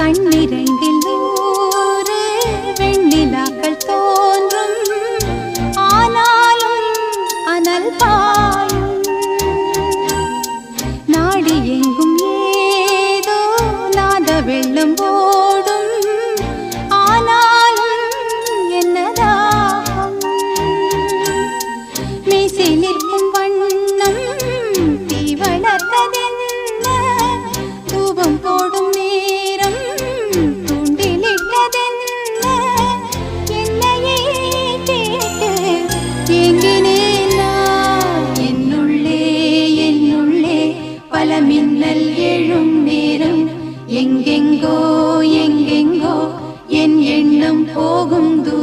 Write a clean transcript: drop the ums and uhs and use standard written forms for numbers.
கண்ணிரண்டில் நூறு வெண்ணிலாக்கள் தோன்றும், ஆனாலும் அனல் பாயும். நாடி எங்கும் ஏதோ நாத வெள்ளம் ஓடும், ஆனாலும் என்னதாகும். மீசை நிற்கும் வண்ணம் தீ வளர்த்ததென்ன, தூபம் போடும் நேரம் தூண்டிலிட்டதென்ன. என்னையே கேட்டு ஏங்கினேன் நான். என்னுள்ளே பல மின்னல் எழும் நேரம், எங்கெங்கோ என் எண்ணம் போகும் தூரம்.